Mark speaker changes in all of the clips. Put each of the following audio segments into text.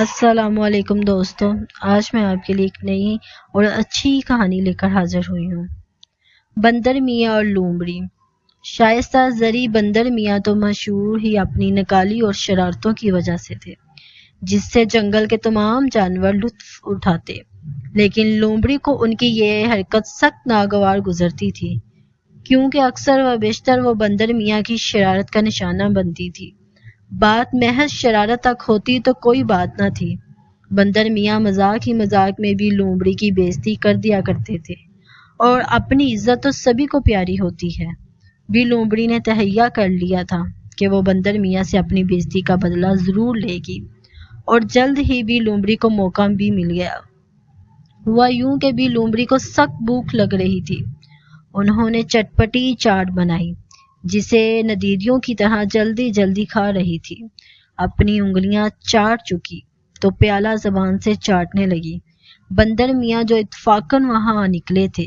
Speaker 1: السلام علیکم دوستوں، آج میں آپ کے لیے ایک نئی اور اچھی کہانی لے کر حاضر ہوئی ہوں۔ بندر میاں اور لومڑی۔ شائستہ زری بندر میاں تو مشہور ہی اپنی نکالی اور شرارتوں کی وجہ سے تھے، جس سے جنگل کے تمام جانور لطف اٹھاتے، لیکن لومڑی کو ان کی یہ حرکت سخت ناگوار گزرتی تھی، کیونکہ اکثر و بیشتر وہ بندر میاں کی شرارت کا نشانہ بنتی تھی۔ بات محض شرارت تک ہوتی تو کوئی بات نہ تھی، بندر میاں مذاق ہی مذاق میں بھی لومڑی کی بےزتی کر دیا کرتے تھے، اور اپنی عزت تو سبھی کو پیاری ہوتی ہے۔ بھی لومڑی نے تہیہ کر لیا تھا کہ وہ بندر میاں سے اپنی بےزتی کا بدلہ ضرور لے گی، اور جلد ہی بھی لومڑی کو موقع بھی مل گیا۔ ہوا یوں کہ بھی لومڑی کو سخت بھوک لگ رہی تھی۔ انہوں نے چٹپٹی چاٹ بنائی، جسے ندیدیوں کی طرح جلدی جلدی کھا رہی تھی۔ اپنی انگلیاں چاٹ چکی تو پیالہ زبان سے چاٹنے لگی۔ بندر میاں جو اتفاقاً وہاں نکلے تھے،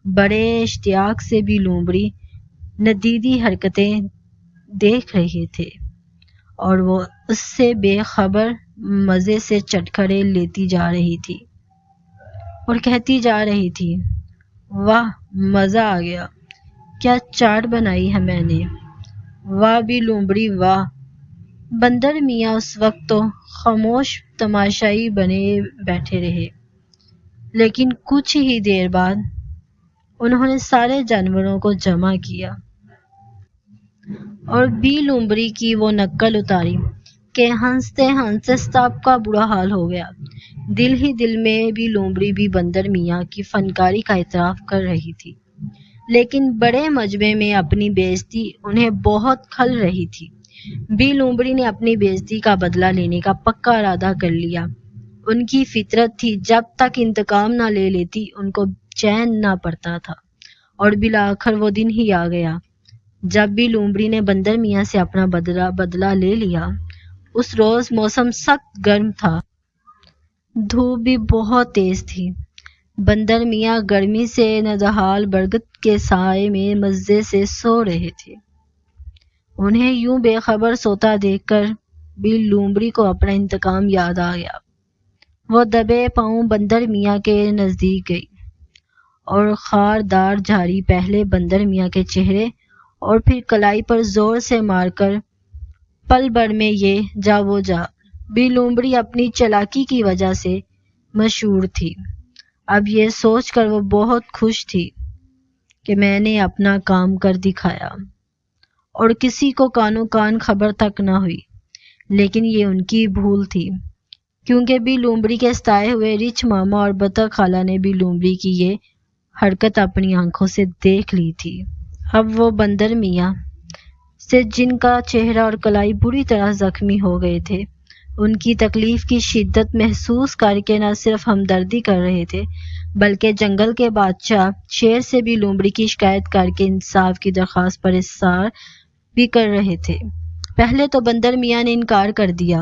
Speaker 1: بڑے اشتیاق سے بھی لومڑی ندیدی حرکتیں دیکھ رہے تھے، اور وہ اس سے بے خبر مزے سے چٹکھرے لیتی جا رہی تھی اور کہتی جا رہی تھی، واہ مزہ آ گیا، کیا چاٹ بنائی ہے میں نے، واہ بھی لومڑی واہ۔ بندر میاں اس وقت تو خاموش تماشائی بنے بیٹھے رہے، لیکن کچھ ہی دیر بعد انہوں نے سارے جانوروں کو جمع کیا اور بی لومڑی کی وہ نقل اتاری کہ ہنستے ہنستے سب کا برا حال ہو گیا۔ دل ہی دل میں بی لومڑی بھی بندر میاں کی فنکاری کا اعتراف کر رہی تھی، لیکن بڑے مجمع میں اپنی بےزتی انہیں بہت کھل رہی تھی۔ بی لومڑی نے اپنی بےزتی کا بدلہ لینے کا پکا ارادہ کر لیا۔ ان کی فطرت تھی، جب تک انتقام نہ لے لیتی ان کو چین نہ پڑتا تھا، اور بالآخر وہ دن ہی آ گیا جب بی لومڑی نے بندر میاں سے اپنا بدلہ لے لیا۔ اس روز موسم سخت گرم تھا، دھوپ بھی بہت تیز تھی۔ بندر میاں گرمی سے نزحال برگد کے سائے میں مزے سے سو رہے تھے۔ انہیں یوں بے خبر سوتا دیکھ کر بھی لومڑی کو اپنا انتقام یاد آ گیا۔ وہ دبے پاؤں بندر میاں کے نزدیک گئی اور خاردار جھاڑی پہلے بندر میاں کے چہرے اور پھر کلائی پر زور سے مار کر پل بھر میں یہ جا وہ جا۔ بھی لومڑی اپنی چالاکی کی وجہ سے مشہور تھی۔ اب یہ سوچ کر وہ بہت خوش تھی کہ میں نے اپنا کام کر دکھایا، اور کسی کو کانوں کان خبر تک نہ ہوئی، لیکن یہ ان کی بھول تھی، کیونکہ بھی لومڑی کے ستائے ہوئے رچھ ماما اور بطخ خالہ نے بھی لومڑی کی یہ حرکت اپنی آنکھوں سے دیکھ لی تھی۔ اب وہ بندر میاں سے جن کا چہرہ اور کلائی بری طرح زخمی ہو گئے تھے، ان کی تکلیف کی شدت محسوس کر کے نہ صرف ہمدردی کر رہے تھے، بلکہ جنگل کے بادشاہ شیر سے بھی لومڑی کی شکایت کر کے انصاف کی درخواست پر اصرار بھی کر رہے تھے۔ پہلے تو بندر میاں نے انکار کر دیا،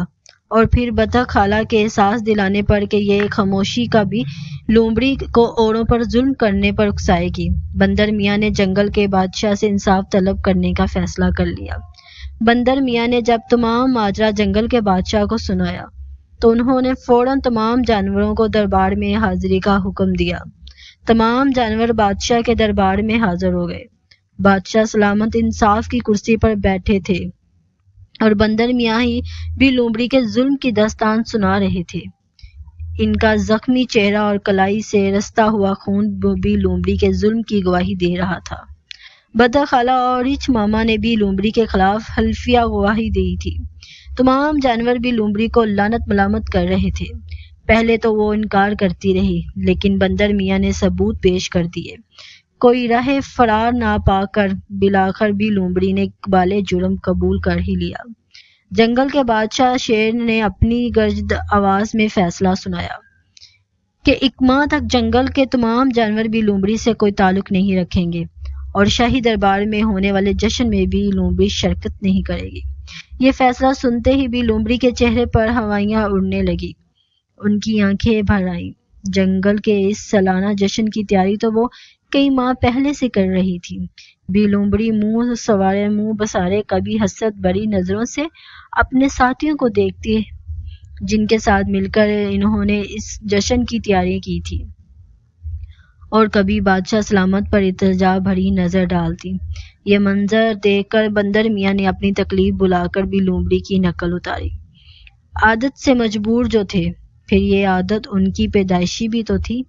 Speaker 1: اور پھر بطخ خالہ کے احساس دلانے پر کہ یہ خاموشی کا بھی لومڑی کو اوروں پر ظلم کرنے پر اکسائے گی، بندر میاں نے جنگل کے بادشاہ سے انصاف طلب کرنے کا فیصلہ کر لیا۔ بندر میاں نے جب تمام ماجرا جنگل کے بادشاہ کو سنایا تو انہوں نے فوراً تمام جانوروں کو دربار میں حاضری کا حکم دیا۔ تمام جانور بادشاہ کے دربار میں حاضر ہو گئے۔ بادشاہ سلامت انصاف کی کرسی پر بیٹھے تھے، اور بندر میاں ہی بھی لومڑی کے ظلم کی داستان سنا رہے تھے۔ ان کا زخمی چہرہ اور کلائی سے رستا ہوا خون بھی لومڑی کے ظلم کی گواہی دے رہا تھا۔ بطخ خالہ اور رچھ ماما نے بھی لومڑی کے خلاف حلفیہ گواہی دی تھی۔ تمام جانور بھی لومڑی کو لعنت ملامت کر رہے تھے۔ پہلے تو وہ انکار کرتی رہی، لیکن بندر میاں نے ثبوت پیش کر دیے۔ کوئی راہ فرار نہ پا کر بالآخر بھی لومڑی نے اقبال جرم قبول کر ہی لیا۔ جنگل کے بادشاہ شیر نے اپنی گرجد آواز میں فیصلہ سنایا کہ ایک ماہ تک جنگل کے تمام جانور بھی لومڑی سے کوئی تعلق نہیں رکھیں گے، اور شاہی دربار میں ہونے والے جشن میں بھی لومڑی شرکت نہیں کرے گی۔ یہ فیصلہ سنتے ہی بھی لومڑی کے چہرے پر ہوائیاں اڑنے لگی، ان کی آنکھیں بھر آئیں۔ جنگل کے اس سالانہ جشن کی تیاری تو وہ کئی ماہ پہلے سے کر رہی تھی۔ بھی لومڑی منہ سوارے منہ بسارے کبھی حسرت بھری نظروں سے اپنے ساتھیوں کو دیکھتی جن کے ساتھ مل کر انہوں نے اس جشن کی تیاری کی تھی، اور کبھی بادشاہ سلامت پر التجا بھری نظر ڈالتی۔ یہ منظر دیکھ کر بندر میاں نے اپنی تکلیف بلا کر بھی لومڑی کی نقل اتاری۔ عادت سے مجبور جو تھے، پھر یہ عادت ان کی پیدائشی بھی تو تھی،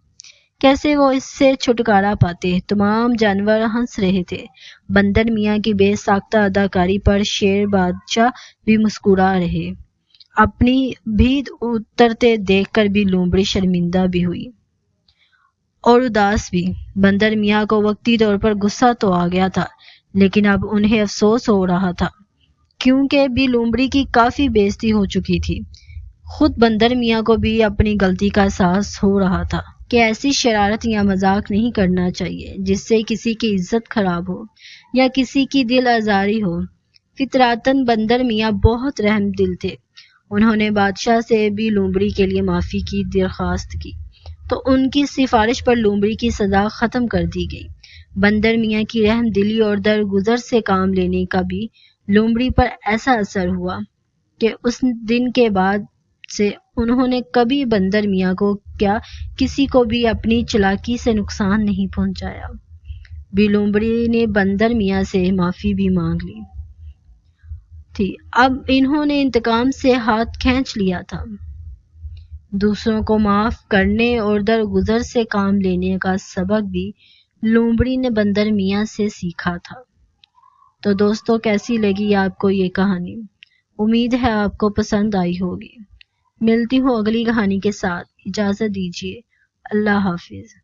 Speaker 1: کیسے وہ اس سے چھٹکارا پاتے؟ تمام جانور ہنس رہے تھے۔ بندر میاں کی بے ساختہ اداکاری پر شیر بادشاہ بھی مسکرا رہے۔ اپنی بھید اترتے دیکھ کر بھی لومڑی شرمندہ بھی ہوئی اور اداس بھی۔ بندر میاں کو وقتی طور پر غصہ تو آ گیا تھا، لیکن اب انہیں افسوس ہو رہا تھا، کیونکہ بھی لومڑی کی کافی بے عزتی ہو چکی تھی۔ خود بندر میاں کو بھی اپنی غلطی کا احساس ہو رہا تھا کہ ایسی شرارت یا مذاق نہیں کرنا چاہیے جس سے کسی کی عزت خراب ہو یا کسی کی دل آزاری ہو۔ فطرتاً بندر میاں بہت رحم دل تھے۔ انہوں نے بادشاہ سے بھی لومڑی کے لیے معافی کی درخواست کی، تو ان کی سفارش پر لومڑی کی سزا ختم کر دی گئی۔ بندر میاں کی رحم دلی اور درگزر سے کام لینے کا بھی لومڑی پر ایسا اثر ہوا کہ اس دن کے بعد سے انہوں نے کبھی بندر میاں کو کیا کسی کو بھی اپنی چالاکی سے نقصان نہیں پہنچایا۔ بھی لومڑی نے بندر میاں سے معافی بھی مانگ لی تھی، اب انہوں نے انتقام سے ہاتھ کھینچ لیا تھا۔ دوسروں کو معاف کرنے اور درگزر سے کام لینے کا سبق بھی لومڑی نے بندر میاں سے سیکھا تھا۔ تو دوستو، کیسی لگی آپ کو یہ کہانی؟ امید ہے آپ کو پسند آئی ہوگی۔ ملتی ہوں اگلی کہانی کے ساتھ، اجازت دیجیے، اللہ حافظ۔